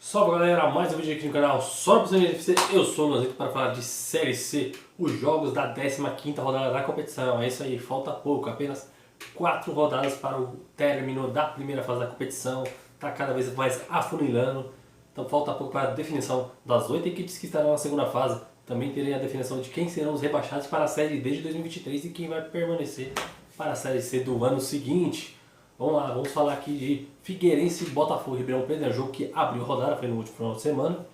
Salve galera, mais um vídeo aqui no canal só para você FC. Eu sou o Lanzito para falar de Série C, os jogos da 15ª rodada da competição. É isso aí, falta pouco, apenas 4 rodadas para o término da primeira fase da competição. Está cada vez mais afunilando, então falta pouco para a definição das 8 equipes que estarão na segunda fase. Também terei a definição de quem serão os rebaixados para a Série D de 2023 e quem vai permanecer para a Série C do ano seguinte. Vamos lá, vamos falar aqui de Figueirense e Botafogo Ribeirão Preto, né? Jogo que abriu rodada, foi no último final de semana,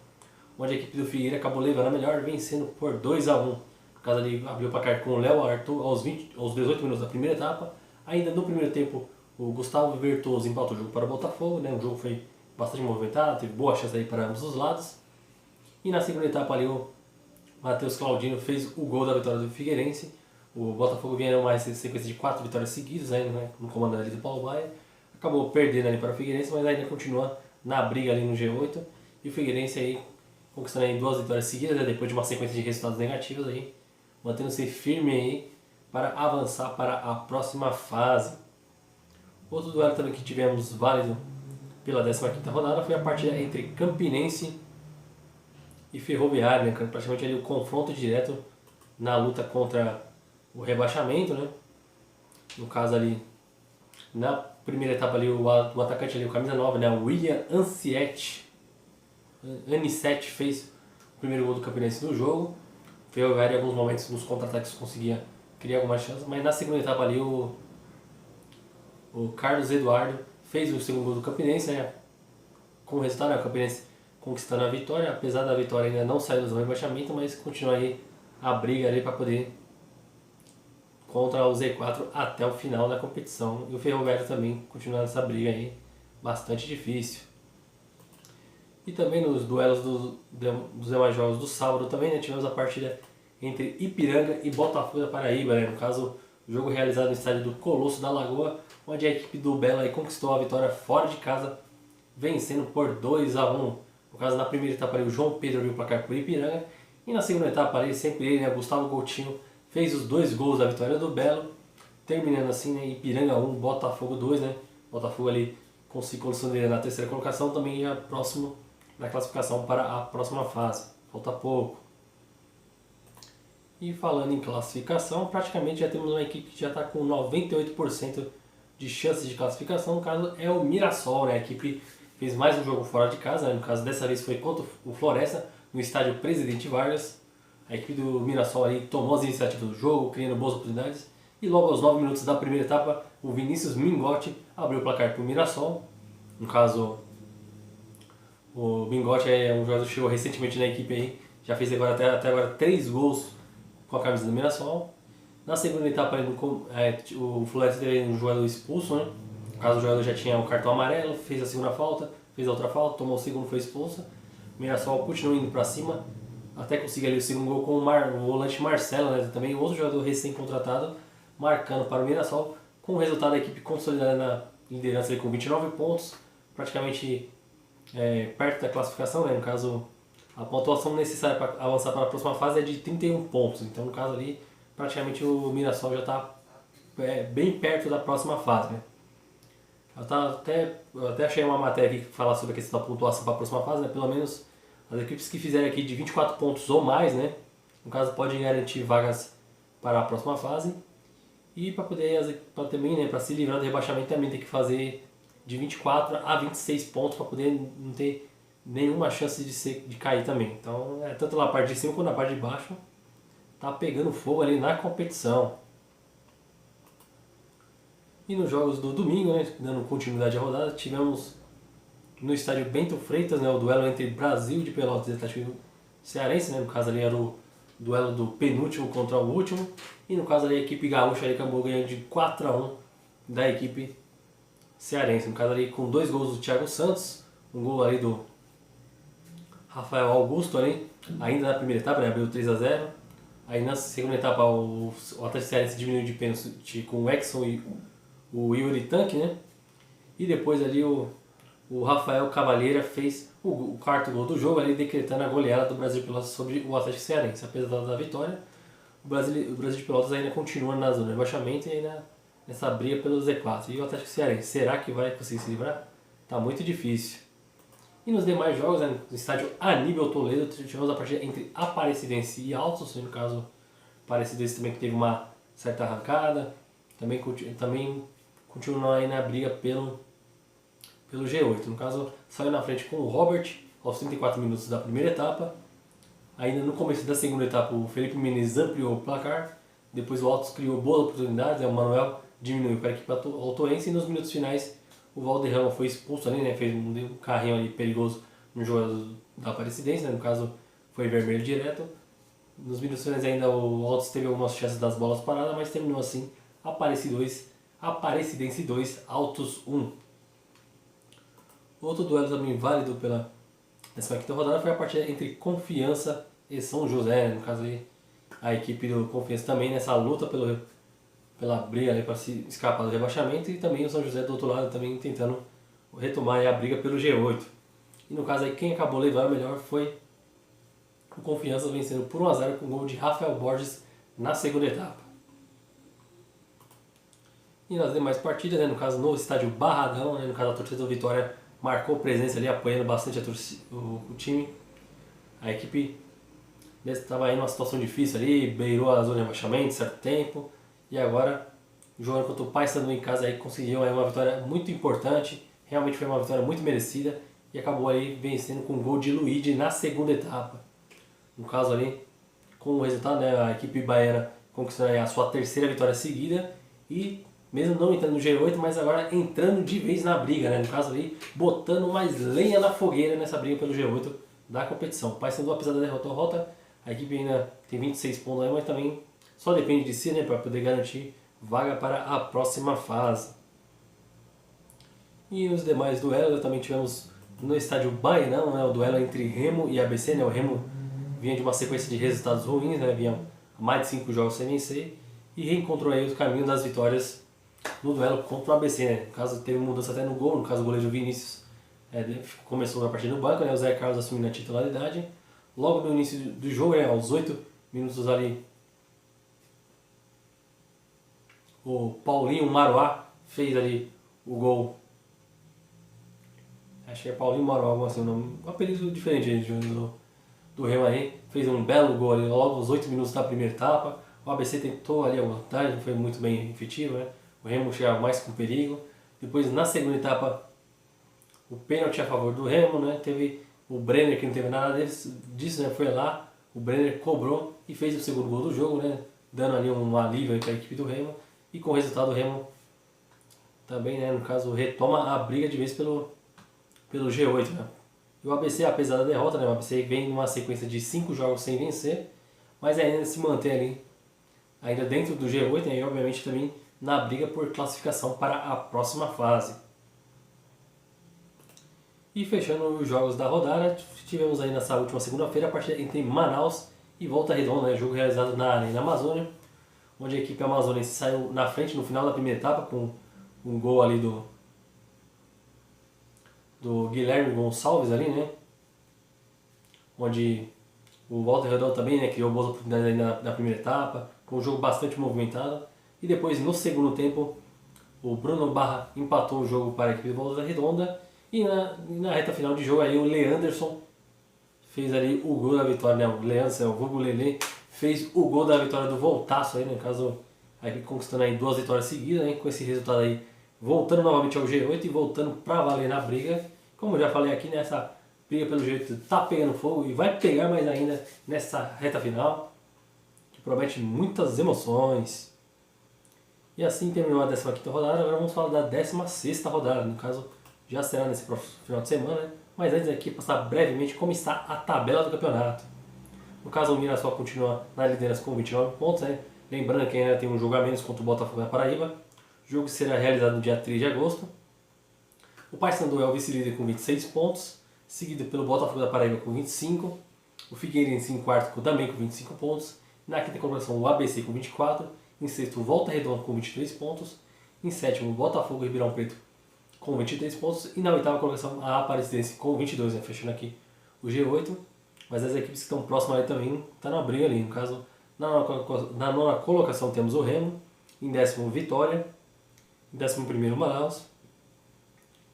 onde a equipe do Figueira acabou levando a melhor, vencendo por 2-1. No caso ali, abriu o placar com o Léo Arthur aos 18 minutos da primeira etapa. Ainda no primeiro tempo, o Gustavo Vertoso empatou o jogo para o Botafogo, né? O jogo foi bastante movimentado, teve boa chance aí para ambos os lados. E na segunda etapa ali, o Matheus Claudino fez o gol da vitória do Figueirense. O Botafogo vinha uma sequência de 4 vitórias seguidas, né, no comando ali do Paulo Baia. Acabou perdendo ali para o Figueirense, mas ainda continua na briga ali no G8. E o Figueirense aí conquistando aí 2 vitórias seguidas, né, depois de uma sequência de resultados negativos aí, mantendo-se firme aí para avançar para a próxima fase. Outro duelo também que tivemos válido pela 15ª rodada foi a partida entre Campinense e Ferroviário, né, praticamente ali o confronto direto na luta contra o rebaixamento, né? No caso ali, na primeira etapa ali, o atacante ali, o camisa 9, né? O William Anicete fez o primeiro gol do Campinense no jogo. O Ferroviário em alguns momentos nos contra-ataques conseguia criar alguma chance, mas na segunda etapa ali o Carlos Eduardo fez o segundo gol do Campinense, né? Com o resultado, né? O Campinense conquistando a vitória, apesar da vitória ainda não sair do rebaixamento, mas continua aí a briga ali para poder contra o Z4 até o final da competição. E o Ferroviário também continua nessa briga aí, bastante difícil. E também nos duelos dos demais jogos do sábado também, né, tivemos a partida entre Ipiranga e Botafogo da Paraíba, né, no caso o jogo realizado no estádio do Colosso da Lagoa, onde a equipe do Belo aí conquistou a vitória fora de casa, vencendo por 2-1. No caso, na primeira etapa ali, o João Pedro abriu o placar por Ipiranga, e na segunda etapa ali, sempre ele, né, Gustavo Coutinho, fez os 2 gols da vitória do Belo, terminando assim, né, Ipiranga 1, Botafogo 2, né? Botafogo ali conseguiu consolidar na terceira colocação, também já próximo da classificação para a próxima fase. Falta pouco. E falando em classificação, praticamente já temos uma equipe que já está com 98% de chances de classificação. No caso é o Mirassol, né? A equipe fez mais um jogo fora de casa, né? No caso dessa vez foi contra o Floresta, no estádio Presidente Vargas. A equipe do Mirassol aí tomou as iniciativas do jogo, criando boas oportunidades. E logo aos 9 minutos da primeira etapa, o Vinícius Mingotti abriu o placar para o Mirassol. No caso, o Mingotti é um jogador que chegou recentemente na equipe aí, já fez até agora 3 gols com a camisa do Mirassol. Na segunda etapa, o Floresta teve um jogador expulso, né? No caso, o jogador já tinha um cartão amarelo, fez a segunda falta, fez a outra falta, tomou o segundo, foi expulso. O Mirassol continua indo para cima, até conseguir ali o segundo gol com o volante Marcelo, né? Também outro jogador recém-contratado, marcando para o Mirassol, com o resultado da equipe consolidada na liderança ali com 29 pontos, praticamente perto da classificação, né? No caso, a pontuação necessária para avançar para a próxima fase é de 31 pontos, então no caso ali, praticamente o Mirassol já está bem perto da próxima fase, né? Eu até achei uma matéria aqui que fala sobre a questão da pontuação para a próxima fase, né? Pelo menos as equipes que fizerem aqui de 24 pontos ou mais, né, no caso, podem garantir vagas para a próxima fase. E para poder também, né, para se livrar do rebaixamento, também tem que fazer de 24 a 26 pontos para poder não ter nenhuma chance de cair também. Então, tanto na parte de cima quanto na parte de baixo, tá pegando fogo ali na competição. E nos jogos do domingo, né, dando continuidade à rodada, tivemos no estádio Bento Freitas, né, o duelo entre Brasil de Pelotas e Atlético Cearense, né, no caso ali era o duelo do penúltimo contra o último, e no caso ali a equipe gaúcha ali acabou ganhando de 4-1 da equipe cearense, no caso ali com 2 gols do Thiago Santos, um gol ali do Rafael Augusto ali, ainda na primeira etapa, né, abriu 3-0, aí na segunda etapa o Atlético Cearense diminuiu de pênalti com o Exxon e o Yuri Tanque, né, e depois ali o Rafael Cavalheira fez o quarto gol do jogo, ali decretando a goleada do Brasil de Pelotas sobre o Atlético Cearense. Apesar da vitória, o Brasil de Pelotas ainda continua na zona de rebaixamento e ainda nessa briga pelo Z4. E o Atlético Cearense, será que vai conseguir se livrar? Tá muito difícil. E nos demais jogos, né, no estádio Aníbal Toledo, tivemos a partida entre Aparecidense e Altos, no caso, Aparecidense também que teve uma certa arrancada, também continua aí na briga pelo G8. No caso, saiu na frente com o Robert aos 34 minutos da primeira etapa. Ainda no começo da segunda etapa, o Felipe Menezes ampliou o placar. Depois o Altos criou boas oportunidades, o Manuel diminuiu para a equipe altoense. E nos minutos finais, o Valderrama foi expulso ali, né? Fez um carrinho ali perigoso no jogador da Aparecidense, né? No caso, foi vermelho direto. Nos minutos finais ainda o Altos teve algumas chances das bolas paradas, mas terminou assim, Aparecidense 2, Altos 1. Outro duelo também válido pela 15ª rodada foi a partida entre Confiança e São José, no caso aí a equipe do Confiança também nessa luta pela briga para se escapar do rebaixamento, e também o São José do outro lado também tentando retomar a briga pelo G8. E no caso aí quem acabou levando melhor foi o Confiança, vencendo por 1-0 com o gol de Rafael Borges na segunda etapa. E nas demais partidas, né, no caso no estádio Barradão, né, no caso a torcida do Vitória marcou presença ali, apoiando bastante o time. A equipe estava aí numa situação difícil ali, beirou a zona de rebaixamento certo tempo, e agora jogando contra o Paysandu em casa aí conseguiu aí uma vitória muito importante. Realmente foi uma vitória muito merecida e acabou aí vencendo com um gol de Luigi na segunda etapa. No caso ali, com o resultado, né, a equipe baiana conquistou aí a sua terceira vitória seguida e mesmo não entrando no G8, mas agora entrando de vez na briga, né? No caso ali, botando mais lenha na fogueira nessa briga pelo G8 da competição. O Paysandu, apesar da derrota, a equipe ainda tem 26 pontos aí, mas também só depende de si, né, para poder garantir vaga para a próxima fase. E nos demais duelos também tivemos no estádio Baenão, né, o duelo entre Remo e ABC, né? O Remo vinha de uma sequência de resultados ruins, né? Vinha mais de 5 jogos sem vencer e reencontrou aí o caminho das vitórias no duelo contra o ABC, né? No caso teve mudança até no gol, no caso o goleiro Vinícius começou a partida no banco, né? O Zé Carlos assumindo a titularidade. Logo no início do jogo, né, aos 8 minutos ali, o Paulinho Maruá fez ali o gol. Acho que é Paulinho Maruá, algo assim, um apelido diferente aí do Remo aí. Fez um belo gol ali logo aos 8 minutos da primeira etapa. O ABC tentou ali a vantagem, não foi muito bem efetivo, né? O Remo chegava mais com perigo. Depois, na segunda etapa, o pênalti a favor do Remo, né? Teve o Brenner, que não teve nada disso, né? Foi lá, o Brenner cobrou e fez o segundo gol do jogo, né? Dando ali um alívio para a equipe do Remo. E com o resultado, o Remo também, né? No caso, retoma a briga de vez pelo G8, né? E o ABC, apesar da derrota, né? O ABC vem numa sequência de 5 jogos sem vencer, mas ainda se mantém ali, ainda dentro do G8, né? E obviamente também na briga por classificação para a próxima fase. E fechando os jogos da rodada, tivemos aí nessa última segunda-feira a partida entre Manaus e Volta Redonda, né? Jogo realizado na Arena Amazônia, onde a equipe amazonense saiu na frente no final da primeira etapa com um gol ali do Guilherme Gonçalves ali, né? Onde o Volta Redonda também, né, criou boas oportunidades ali na primeira etapa, com um jogo bastante movimentado. E depois, no segundo tempo, o Bruno Barra empatou o jogo para a equipe de Volta Redonda. E na reta final de jogo, aí o Leanderson fez ali o gol da vitória, né? O Leanderson, o vulgo Lelê, fez o gol da vitória do Voltaço aí, né? No caso, a equipe conquistando aí 2 vitórias seguidas, né? Com esse resultado aí, voltando novamente ao G8 e voltando para valer na briga. Como eu já falei aqui, nessa briga pelo G8 tá pegando fogo e vai pegar mais ainda nessa reta final, que promete muitas emoções. E assim terminou a 15ª rodada, agora vamos falar da 16ª rodada, no caso já será nesse próximo final de semana, né? Mas antes aqui passar brevemente como está a tabela do campeonato. No caso o Mirassol continua na liderança com 29 pontos, né? Lembrando que ainda tem um jogo a menos contra o Botafogo na Paraíba. O jogo será realizado no dia 3 de agosto. O Paysandu é o vice-líder com 26 pontos, seguido pelo Botafogo da Paraíba com 25. O Figueirense em quarto também com 25 pontos. Na quinta colocação o ABC com 24. Em sexto, Volta Redonda com 23 pontos. Em sétimo, Botafogo e Ribeirão Preto com 23 pontos. E na oitava colocação, a Aparecidense com 22, né? Fechando aqui o G8. Mas as equipes que estão próximas ali também estão na briga ali. No caso, na nona colocação temos o Remo. Em décimo, Vitória. Em 11º, Manaus.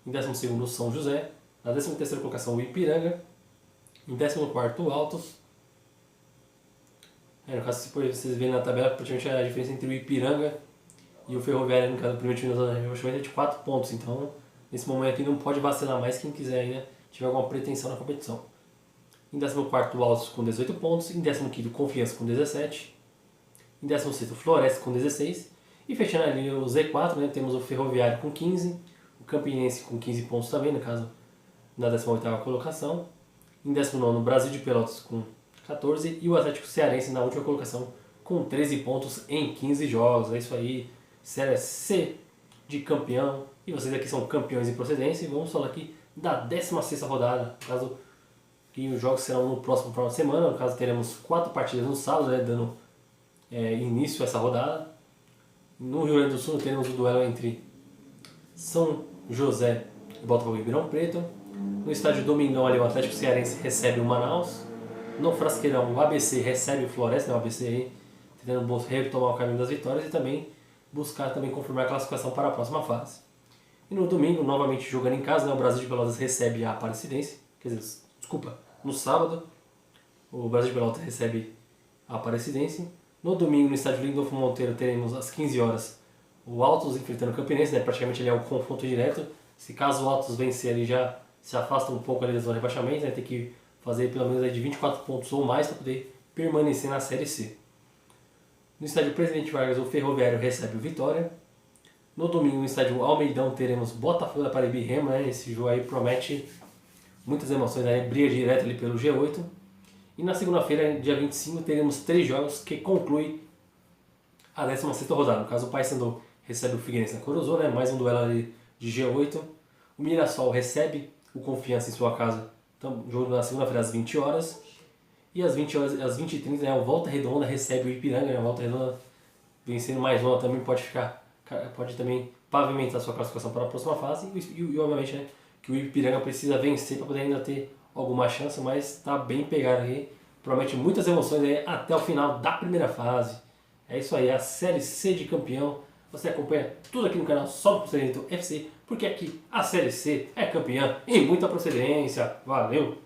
Em 12º, São José. Na 13ª colocação o Ipiranga. Em 14º o Altos. No caso, se vocês verem na tabela, praticamente a diferença entre o Ipiranga e o Ferroviário, no caso, o primeiro time da rebaixamento é de 4 pontos. Então, nesse momento aqui não pode vacilar mais quem quiser ainda tiver alguma pretensão na competição. Em 14º o Altos com 18 pontos. Em 15º Confiança com 17. Em 16º Floresta com 16. E fechando ali o Z4, né, temos o Ferroviário com 15. O Campinense com 15 pontos também, no caso, na 18ª colocação. Em 19º Brasil de Pelotas com 14 e o Atlético Cearense na última colocação com 13 pontos em 15 jogos. É isso aí, Série C de campeão. E vocês aqui são campeões em procedência. E vamos falar aqui da 16ª rodada. No caso, que os jogos serão no próximo final de semana. No caso, teremos 4 partidas no sábado, né, dando início a essa rodada. No Rio Grande do Sul teremos o duelo entre São José e Botafogo e Ribeirão Preto. No estádio Domingão ali o Atlético Cearense recebe o Manaus. No Frasqueirão o ABC recebe o Floresta, né, o ABC aí tentando retomar o caminho das vitórias e também buscar também confirmar a classificação para a próxima fase. E no domingo, novamente jogando em casa, né, o Brasil de Pelotas recebe a Aparecidense, quer dizer, desculpa, no sábado o Brasil de Pelotas recebe a Aparecidense. No domingo, no estádio Lindolfo Monteiro, teremos às 15 horas o Altos enfrentando o Campinense, né, praticamente ele é um confronto direto. Se caso o Altos vencer, ele já se afasta um pouco ali da zona de rebaixamento, né, tem que fazer pelo menos aí de 24 pontos ou mais para poder permanecer na Série C. No estádio Presidente Vargas, o Ferroviário recebe o Vitória. No domingo, no estádio Almeidão, teremos Botafogo da Paraíba e Remo, né? Esse jogo aí promete muitas emoções, né? Briga direto ali pelo G8. E na segunda-feira, dia 25, teremos 3 jogos que concluem a 16ª rodada. No caso, o Paysandu recebe o Figueirense na Corozô, né? Mais um duelo ali de G8. O Mirassol recebe o Confiança em sua casa. Então, jogo na segunda-feira às 20 horas. E às 20 horas, às 20h30, né, o Volta Redonda recebe o Ipiranga. Né? O Volta Redonda vencendo mais uma também pode também pavimentar sua classificação para a próxima fase. E obviamente, né, que o Ipiranga precisa vencer para poder ainda ter alguma chance, mas está bem pegado aí. Promete muitas emoções aí até o final da primeira fase. É isso aí, a Série C de campeão. Você acompanha tudo aqui no canal só do Procedimento FC, porque aqui a Série C é campeã em muita procedência. Valeu!